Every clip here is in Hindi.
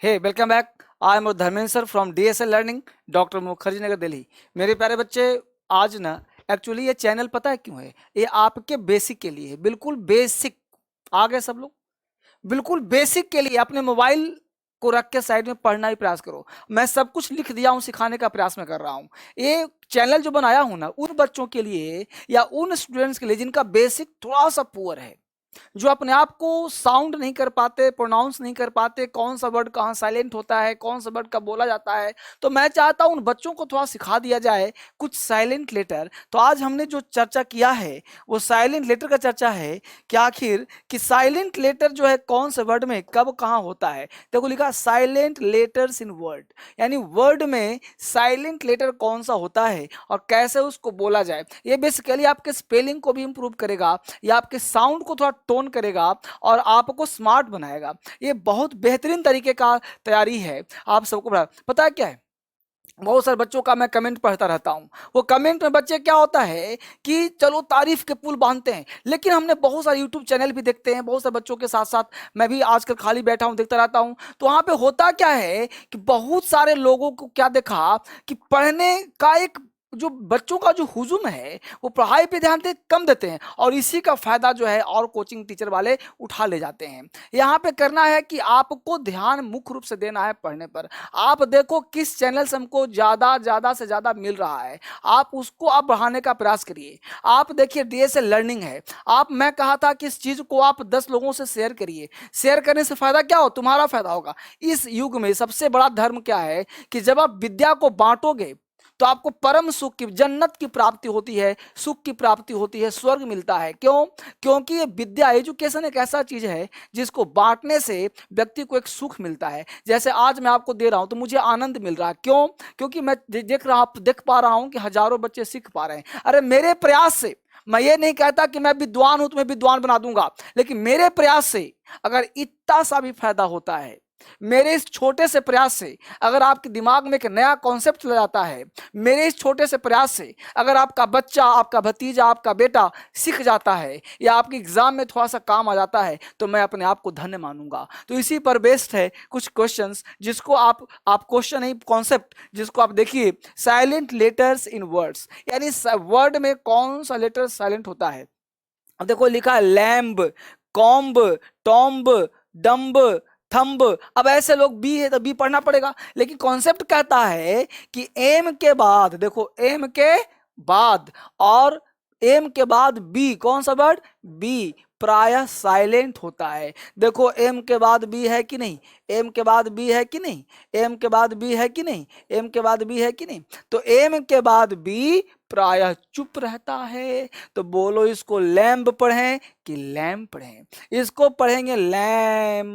Hey welcome back. I am Dharmendra sir from DSL Learning, Doctor Mukherjee Nagar, Delhi. मेरे प्यारे बच्चे, आज ना एक्चुअली ये चैनल पता है क्यों है? ये आपके बेसिक के लिए है, बिल्कुल बेसिक। आ गए सब लोग? बिल्कुल बेसिक के लिए अपने मोबाइल को रख के साइड में पढ़ना ही प्रयास करो। मैं सब कुछ लिख दिया हूं, सिखाने का प्रयास मैं कर रहा हूं। ये चैनल जो बनाया हूं ना, उन बच्चों के लिए या उन स्टूडेंट्स के लिए जिनका बेसिक थोड़ा सा पुअर है, जो अपने आप को साउंड नहीं कर पाते, प्रोनाउंस नहीं कर पाते, कौन सा वर्ड कहाँ साइलेंट होता है, कौन सा वर्ड कब बोला जाता है। तो मैं चाहता हूं उन बच्चों को थोड़ा सिखा दिया जाए कुछ साइलेंट लेटर। तो आज हमने जो चर्चा किया है वो साइलेंट लेटर का चर्चा है कि आखिर कि साइलेंट लेटर जो है कौन से वर्ड में कब कहाँ होता है। देखो लिखा साइलेंट लेटर्स इन वर्ड, यानी वर्ड में साइलेंट लेटर कौन सा होता है और कैसे उसको बोला जाए। ये बेसिकली आपके स्पेलिंग को भी इंप्रूव करेगा, या आपके साउंड को थोड़ा टोन करेगा और आपको स्मार्ट बनाएगा। ये बहुत बेहतरीन तरीके का तैयारी है। आप सबको पता है क्या है? बहुत सारे बच्चों का मैं कमेंट पढ़ता रहता हूँ। वो कमेंट में बच्चे क्या होता है कि चलो तारीफ के पुल बांधते हैं, लेकिन हमने बहुत सारे यूट्यूब चैनल भी देखते हैं, बहुत सारे बच्चों के साथ साथ मैं भी आजकल खाली बैठा हूँ, देखता रहता हूँ। तो वहाँ पे होता क्या है कि बहुत सारे लोगों को क्या देखा कि पढ़ने का एक जो बच्चों का जो हुजूम है वो पढ़ाई पे ध्यान कम देते हैं, और इसी का फायदा जो है और कोचिंग टीचर वाले उठा ले जाते हैं। यहाँ पे करना है कि आपको ध्यान मुख्य रूप से देना है पढ़ने पर। आप देखो किस चैनल से हमको ज्यादा से ज्यादा मिल रहा है, आप उसको आप बढ़ाने का प्रयास करिए। आप देखिए डीएसएल लर्निंग है। आप मैं कहा था कि इस चीज को आप 10 लोगों से शेयर करिए। शेयर करने से फायदा क्या हो? तुम्हारा फायदा होगा। इस युग में सबसे बड़ा धर्म क्या है कि जब आप विद्या को बांटोगे तो आपको परम सुख की, जन्नत की प्राप्ति होती है, सुख की प्राप्ति होती है, स्वर्ग मिलता है। क्यों? क्योंकि ये विद्या, एजुकेशन एक ऐसा चीज है जिसको बांटने से व्यक्ति को एक सुख मिलता है। जैसे आज मैं आपको दे रहा हूं तो मुझे आनंद मिल रहा है। क्यों? क्योंकि मैं देख पा रहा हूं कि हजारों बच्चे सीख पा रहे हैं। अरे मेरे प्रयास से, मैं ये नहीं कहता कि मैं विद्वान हूं तुम्हें विद्वान बना दूंगा, लेकिन मेरे प्रयास से अगर इतना सा भी फायदा होता है, मेरे इस छोटे से प्रयास से अगर आपके दिमाग में एक नया कॉन्सेप्ट चला जाता है, मेरे इस छोटे से प्रयास से अगर आपका बच्चा, आपका भतीजा, आपका बेटा सीख जाता है, या आपके एग्जाम में थोड़ा सा काम आ जाता है, तो मैं अपने आप को धन्य मानूंगा। तो इसी पर बेस्ड है कुछ क्वेश्चंस जिसको आप क्वेश्चन नहीं, कॉन्सेप्ट जिसको आप देखिए, साइलेंट लेटर्स इन वर्ड्स, यानी वर्ड में कौन सा लेटर साइलेंट होता है। अब देखो लिखा है lamb, comb, tomb, dumb, thumb. अब ऐसे लोग बी है तो बी पढ़ना पड़ेगा, लेकिन कॉन्सेप्ट कहता है कि एम के बाद, देखो एम के बाद और एम के बाद बी, कौन सा वर्ड? बी प्रायः साइलेंट होता है। देखो एम के बाद बी है कि नहीं? एम के बाद बी है कि नहीं? एम के बाद बी है कि नहीं? एम के बाद बी है कि नहीं? तो एम के बाद बी प्रायः चुप रहता है। तो बोलो इसको लैम्ब पढ़ें कि लैम्प पढ़ें? इसको पढ़ेंगे लैम।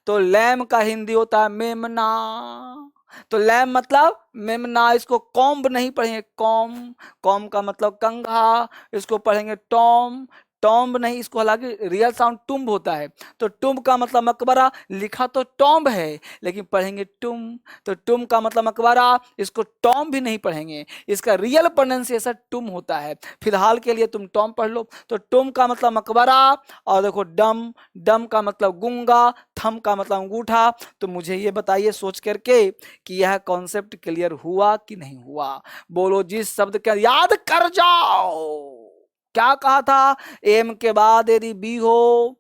तो लैम का हिंदी होता है मेमना। तो लैम मतलब मेमना। इसको कॉम्ब नहीं पढ़ेंगे, कॉम। कॉम का मतलब कंघा। इसको पढ़ेंगे टॉम। टॉम्ब नहीं, इसको हालांकि रियल साउंड टुम्ब होता है। तो टुम्ब का मतलब मकबरा, लिखा तो टॉम्ब है लेकिन पढ़ेंगे टुम। तो टुम का मतलब मकबरा, इसको टॉम भी नहीं पढ़ेंगे, इसका रियल प्रोनाउंसिएशन टुम होता है। फिलहाल के लिए तुम टॉम पढ़ लो। तो टुम का मतलब मकबरा, और देखो डम, डम का मतलब गूंगा, थम का मतलब अंगूठा। तो मुझे ये बताइए सोच करके कि यह कॉन्सेप्ट क्लियर हुआ कि नहीं हुआ? बोलो जिस शब्द का याद कर जाओ। क्या कहा था? एम के बाद यदि बी हो,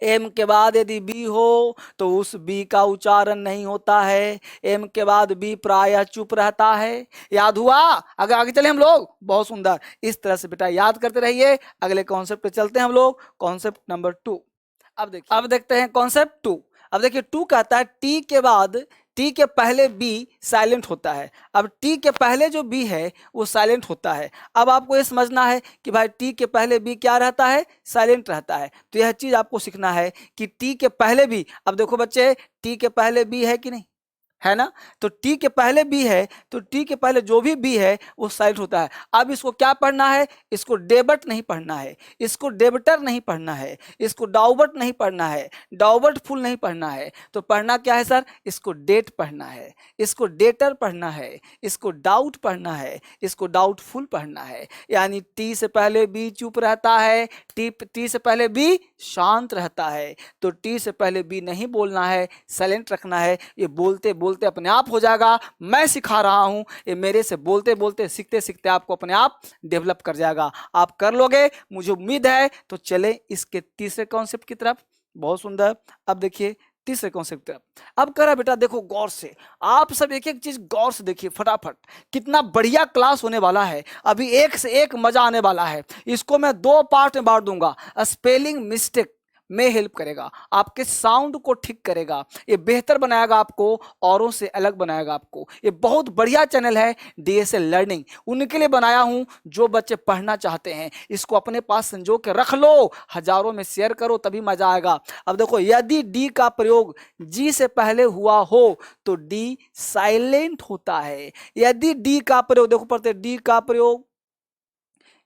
एम के बाद यदि बी हो तो उस बी का उच्चारण नहीं होता है। एम के बाद बी प्रायः चुप रहता है। याद हुआ? अगर आगे चले हम लोग, बहुत सुंदर। इस तरह से बेटा याद करते रहिए। अगले कॉन्सेप्ट पे चलते हैं हम लोग, कॉन्सेप्ट नंबर 2। अब देखते हैं कॉन्सेप्ट 2। अब देखिए 2 कहता है टी के बाद, टी के पहले बी साइलेंट होता है। अब टी के पहले जो बी है वो साइलेंट होता है। अब आपको ये समझना है कि भाई टी के पहले बी क्या रहता है? साइलेंट रहता है। तो यह चीज आपको सीखना है कि टी के पहले बी, अब देखो बच्चे टी के पहले बी है कि नहीं? है ना। तो टी के पहले बी है, तो टी के पहले जो भी बी है वो साइलेंट होता है। अब इसको क्या पढ़ना है, इसको डेबट नहीं पढ़ना है, इसको डेबटर नहीं पढ़ना है, इसको डाउबट नहीं पढ़ना है, डाउबट फुल नहीं पढ़ना है। तो पढ़ना क्या है सर, इसको डेट पढ़ना है, इसको डेटर पढ़ना है, इसको डाउट पढ़ना है, इसको डाउटफुल पढ़ना है। यानी टी से पहले बी चुप रहता है, टी से पहले बी शांत रहता है। तो टी से पहले बी नहीं बोलना है, साइलेंट रखना है। ये बोलते बोलते अपने आप हो जाएगा। मैं सिखा रहा हूं, ये मेरे से बोलते बोलते सीखते सीखते आपको अपने आप डेवलप कर जाएगा। आप कर लोगे, मुझे उम्मीद है। तो चले इसके तीसरे कॉन्सेप्ट की तरफ। बहुत सुंदर। अब देखिए तीसरे कॉन्सेप्ट की तरफ। अब कह रहा बेटा देखो गौर से, आप सब एक एक चीज गौर से देखिए फटाफट। कितना बढ़िया क्लास होने वाला है, अभी एक से एक मजा आने वाला है। इसको मैं दो पार्ट में बांट दूंगा। स्पेलिंग मिस्टेक में हेल्प करेगा, आपके साउंड को ठीक करेगा, ये बेहतर बनाएगा आपको, औरों से अलग बनाएगा आपको। ये बहुत बढ़िया चैनल है डीएसएल लर्निंग, उनके लिए बनाया हूं जो बच्चे पढ़ना चाहते हैं। इसको अपने पास संजो के रख लो, हजारों में शेयर करो, तभी मजा आएगा। अब देखो, यदि डी का प्रयोग जी से पहले हुआ हो तो डी साइलेंट होता है। यदि डी का प्रयोग, देखो पढ़ते, डी का प्रयोग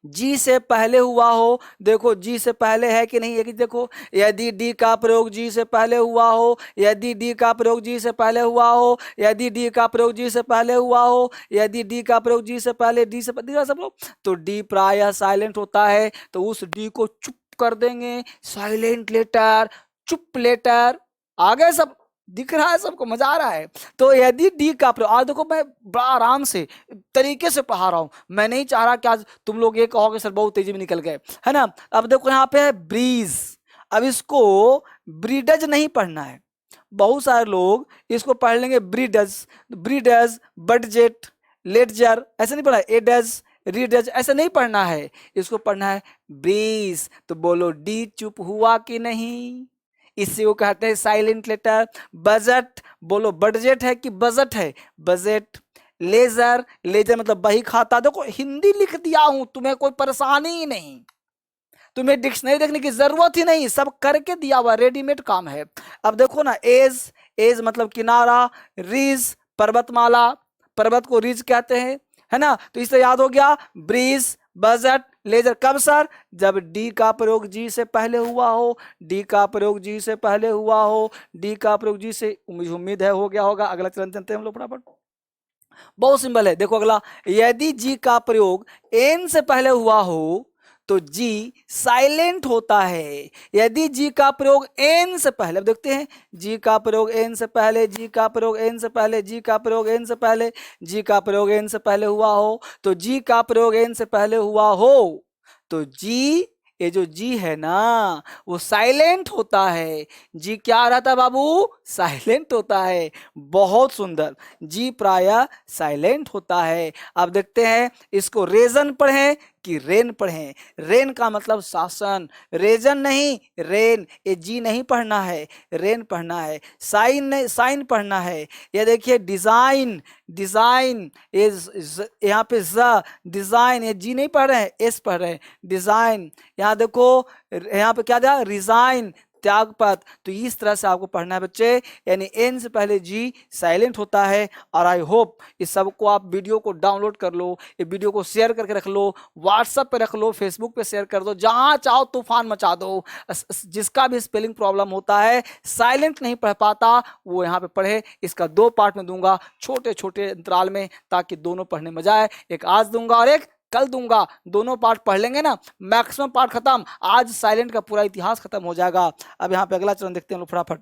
जी से पहले हुआ हो, देखो जी से पहले है कि नहीं, एक देखो, यदि डी का प्रयोग जी से पहले हुआ हो, यदि डी का प्रयोग जी से पहले हुआ हो, यदि डी का प्रयोग जी से पहले हुआ हो, यदि डी का प्रयोग जी से पहले, डी से पहले सब लोग, तो डी प्रायः साइलेंट होता है। तो उस डी को चुप कर देंगे, साइलेंट लेटर, चुप लेटर। आ गए सब, दिख रहा है सबको, मजा आ रहा है। तो यदि डी का प्रयोग, आज देखो मैं बड़ा आराम से तरीके से पढ़ा रहा हूं, मैं नहीं चाह रहा कि आज तुम लोग ये कहोगे सर बहुत तेजी में निकल गए, है ना। अब देखो यहाँ पे है ब्रीज, अब इसको ब्रीडज नहीं पढ़ना है। बहुत सारे लोग इसको पढ़ लेंगे ब्रीडज, ब्रीडज, बडजेट, लेटजर, ऐसे नहीं पढ़ा, एडज, रीडज, ऐसे नहीं पढ़ना है। इसको पढ़ना है ब्रीज। तो बोलो डी चुप हुआ कि नहीं, इसी को कहते हैं साइलेंट लेटर। बजट, बोलो बजट है कि बजट है, बजट। लेजर, लेजर मतलब बही खाता। देखो हिंदी लिख दिया हूं, तुम्हें कोई परेशानी ही नहीं, तुम्हें डिक्शनरी देखने की जरूरत ही नहीं, सब करके दिया हुआ, रेडीमेड काम है। अब देखो ना, एज, एज मतलब किनारा, रीज पर्वतमाला, पर्वत को रीज कहते हैं, है ना। तो इससे याद हो गया ब्रीज, बजट, लेजर। कब सर, जब डी का प्रयोग जी से पहले हुआ हो, डी का प्रयोग जी से पहले हुआ हो, डी का प्रयोग जी से, उम्मीद है हो गया होगा। अगला चरण चलते हैं हम लोग फटाफट, बहुत सिंपल है। देखो अगला, यदि जी का प्रयोग एन से पहले हुआ हो तो जी साइलेंट होता है। यदि जी का प्रयोग एन से पहले, अब देखते हैं, जी का प्रयोग एन से पहले, जी का प्रयोग एन से पहले, जी का प्रयोग एन से पहले, जी का प्रयोग एन से पहले हुआ हो, तो जी का प्रयोग एन से पहले हुआ हो तो जी, ये जो जी है ना वो साइलेंट होता है। जी क्या रहता है बाबू, साइलेंट होता है। बहुत सुंदर, जी प्रायः साइलेंट होता है। अब देखते हैं इसको रेजन पढ़ें कि रेन पढ़ें। रेन का मतलब शासन, रेजन नहीं, रेन। ये जी नहीं पढ़ना है, रेन पढ़ना है। साइन नहीं, साइन पढ़ना है। ये देखिए डिजाइन, डिजाइन, ये यहाँ पे ज, डिजाइन, ये जी नहीं पढ़ रहे हैं, एस पढ़ रहे हैं, डिजाइन। यहाँ देखो, यहाँ पे क्या दिया, रिजाइन, त्यागपत्र। तो इस तरह से आपको पढ़ना है बच्चे, यानी एन से पहले जी साइलेंट होता है। और आई होप इस सबको आप वीडियो को डाउनलोड कर लो, ये वीडियो को शेयर करके रख लो, व्हाट्सएप पे रख लो, फेसबुक पे शेयर कर दो, जहां चाहो तूफान मचा दो। जिसका भी स्पेलिंग प्रॉब्लम होता है, साइलेंट नहीं पढ़ पाता, वो यहाँ पे पढ़े। इसका दो पार्ट में दूंगा छोटे छोटे अंतराल में, ताकि दोनों पढ़ने में मजा आए। एक आज दूंगा और एक कल दूंगा, दोनों पार्ट पढ़ लेंगे ना, मैक्सिमम पार्ट खत्म। आज साइलेंट का पूरा इतिहास खत्म हो जाएगा। अब यहाँ पे अगला चरण देखते हैं लोग फटाफट।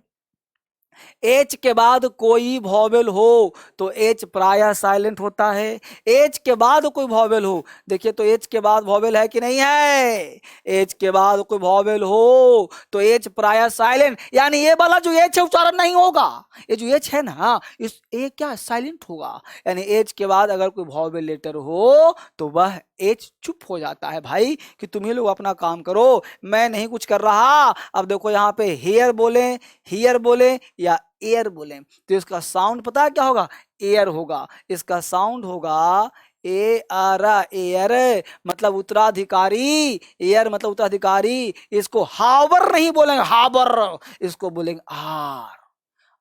एच के बाद कोई वॉवेल हो तो एच प्रायः साइलेंट होता है। एच के बाद कोई वॉवेल हो, देखिए तो एच के बाद वॉवेल है कि नहीं है, एच के बाद कोई वॉवेल हो तो एच प्रायः साइलेंट, यानी ये वाला जो एच है उच्चारण नहीं होगा। ये जो एच है ना, इस ए क्या साइलेंट होगा। यानी एच के बाद अगर कोई वॉवेल लेटर हो तो वह एच चुप हो जाता है। भाई कि तुम्ही लोग अपना काम करो, मैं नहीं कुछ कर रहा। अब देखो यहाँ पे हेयर बोले, हियर बोले या एयर बोले, तो इसका साउंड पता है क्या होगा, एयर होगा। इसका साउंड होगा ए आर, एयर मतलब उत्तराधिकारी, एयर मतलब उत्तराधिकारी। इसको हावर नहीं बोलेंगे, हावर, इसको बोलेंगे आर,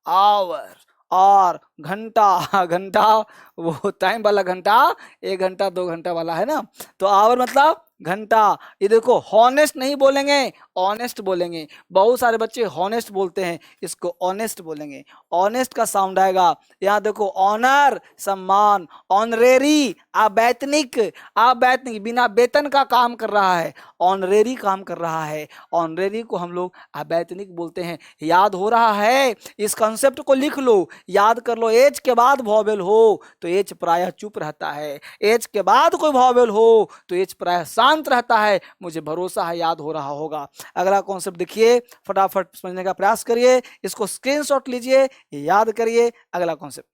आवर, और घंटा घंटा वो टाइम वाला घंटा, 1 घंटा 2 घंटा वाला है ना। तो आवर मतलब घंटा। ये देखो हॉनेस्ट नहीं बोलेंगे, ऑनेस्ट बोलेंगे। बहुत सारे बच्चे हॉनेस्ट बोलते हैं, इसको ऑनेस्ट बोलेंगे। ऑनेस्ट का साउंड आएगा। यहाँ देखो ऑनर सम्मान, ऑनरेरी अवैतनिक, अवैतनिक बिना वेतन का काम कर रहा है, ऑनरेरी काम कर रहा है। ऑनरेरी को हम लोग अवैतनिक बोलते हैं। याद हो रहा है? इस कंसेप्ट को लिख लो, याद कर लो। एच के बाद वॉवेल हो तो एच प्रायः चुप रहता है, एच के बाद कोई वॉवेल हो तो एच प्रायः शांत रहता है। मुझे भरोसा है याद हो रहा होगा। अगला कॉन्सेप्ट देखिए, फटाफट समझने का प्रयास करिए, इसको स्क्रीनशॉट लीजिए, याद करिए। अगला कॉन्सेप्ट,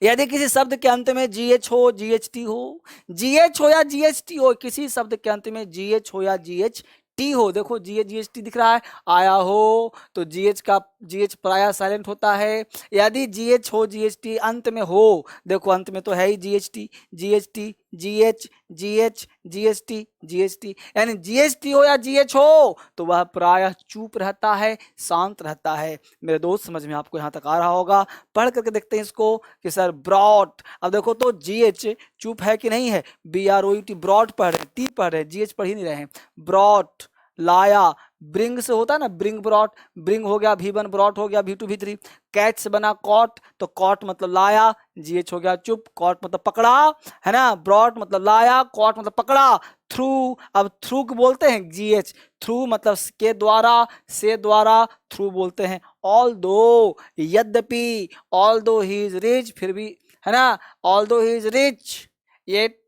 यदि किसी शब्द के अंत में जीएच हो, जीएचटी हो, जीएच हो या जीएचटी हो, किसी शब्द के अंत में जीएच हो या जीएच टी हो, देखो जीएच जीएचटी दिख रहा है, आया हो तो जीएच का जीएच प्रायः साइलेंट होता है। यदि जीएच हो जीएचटी अंत में हो, देखो अंत में तो है ही जीएचटी, जीएचटी जीएच जीएच जीएसटी जीएसटी, यानी जीएसटी हो या जीएच हो तो वह प्रायः चुप रहता है, शांत रहता है। मेरे दोस्त समझ में आपको यहाँ तक आ रहा होगा। पढ़ करके देखते हैं इसको कि सर ब्रॉट, अब देखो तो जीएच चुप है कि नहीं है, BROUT ब्रॉट पढ़ रहे, टी पढ़ रहे, जीएच पढ़ ही नहीं रहे हैं। ब्रॉट लाया, ब्रिंग से होता है ना, ब्रिंग ब्रॉट, ब्रिंग हो गया V1, ब्रॉट हो गया V2 V3। कैट से बना कॉट, तो कॉट मतलब लाया, जीएच हो गया चुप, कॉट मतलब पकड़ा, है ना। ब्रॉट मतलब लाया, कॉट मतलब पकड़ा। थ्रू, अब थ्रू को बोलते हैं जीएच, थ्रू मतलब के द्वारा, से द्वारा, थ्रू बोलते हैं। ऑल दो, यद्यपि, ऑल दो ही इज रिच, फिर भी, है ना, ऑल दो he is rich yet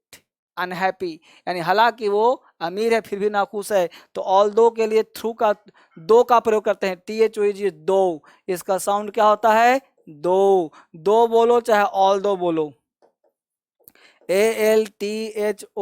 unhappy, यानी हालांकि वो अमीर है फिर भी नाखुश है। तो ऑल दो के लिए थ्रू का, दो का प्रयोग करते हैं, THOEG दो, इसका साउंड क्या होता है, दो। दो बोलो चाहे ऑल दो बोलो, ALTHOUGH,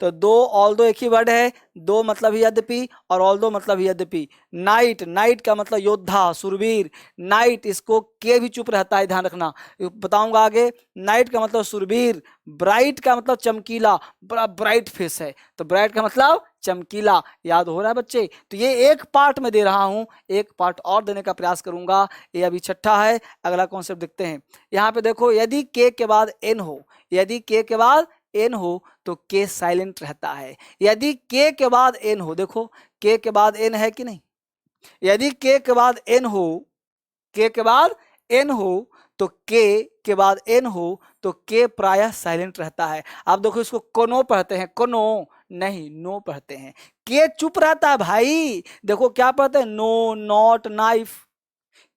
तो दो ऑल दो एक ही वर्ड है, दो मतलब यद्यपि और ऑल दो मतलब यद्यपि। नाइट, नाइट का मतलब योद्धा सुरवीर, नाइट इसको के भी चुप रहता है, ध्यान रखना, बताऊंगा आगे। नाइट का मतलब सुरवीर, ब्राइट का मतलब चमकीला, बड़ा ब्राइट फेस है, तो ब्राइट का मतलब चमकीला। याद हो रहा है बच्चे? तो ये एक पार्ट में दे रहा हूं, एक पार्ट और देने का प्रयास करूंगा। ये अभी छठा है। अगला कॉन्सेप्ट देखते हैं। यहाँ पे देखो, यदि के के बाद एन हो, यदि के के बाद एन हो तो के साइलेंट रहता है। यदि के के बाद एन हो, देखो के के बाद एन है कि नहीं, यदि के के बाद एन हो, के के बाद एन हो तो के बाद एन हो तो के प्रायः साइलेंट रहता है। आप देखो इसको कोनो पढ़ते हैं, कोनो नहीं, नो पढ़ते हैं। के चुप रहता है भाई, देखो क्या पढ़ते हैं, नो, नॉट, नाइफ।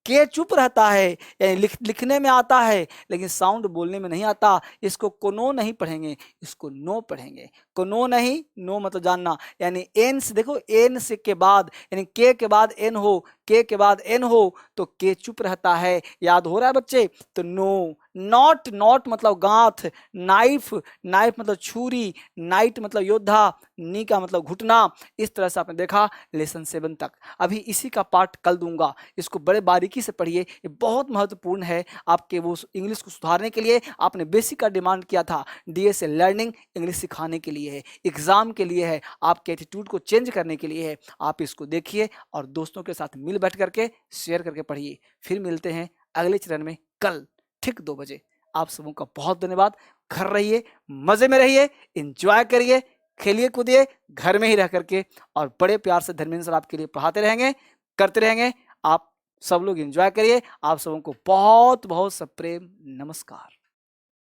के चुप रहता है, यानी लिखने में आता है लेकिन साउंड बोलने में नहीं आता। इसको कोनो नहीं पढ़ेंगे, इसको नो पढ़ेंगे। कोनो नहीं, नो मतलब जानना, यानी एन से, देखो एन से के बाद, यानी के बाद एन हो, के के बाद एन हो तो के चुप रहता है। याद हो रहा है बच्चे? तो नो। नॉट, नॉट मतलब गांठ, नाइफ, नाइफ मतलब छुरी, नाइट मतलब योद्धा, नी का मतलब घुटना। इस तरह से आपने देखा लेसन 7 तक। अभी इसी का पार्ट कल दूंगा, इसको बड़े बारीकी से पढ़िए, ये बहुत महत्वपूर्ण है आपके वो इंग्लिश को सुधारने के लिए। आपने बेसिक का डिमांड किया था, DSA लर्निंग इंग्लिश सिखाने के लिए है, एग्जाम के लिए है, आपके एटीट्यूड को चेंज करने के लिए है। आप इसको देखिए और दोस्तों के साथ मिल बैठ करके शेयर करके पढ़िए। फिर मिलते हैं अगले चरण में कल ठीक 2 बजे। आप सबों का बहुत धन्यवाद। घर रहिए, मजे में रहिए, एंजॉय करिए, खेलिए कूदिए घर में ही रह करके, और बड़े प्यार से धर्मेंद्र सर आपके लिए पढ़ाते रहेंगे, करते रहेंगे। आप सब लोग एंजॉय करिए। आप सबों को बहुत बहुत सब प्रेम, नमस्कार।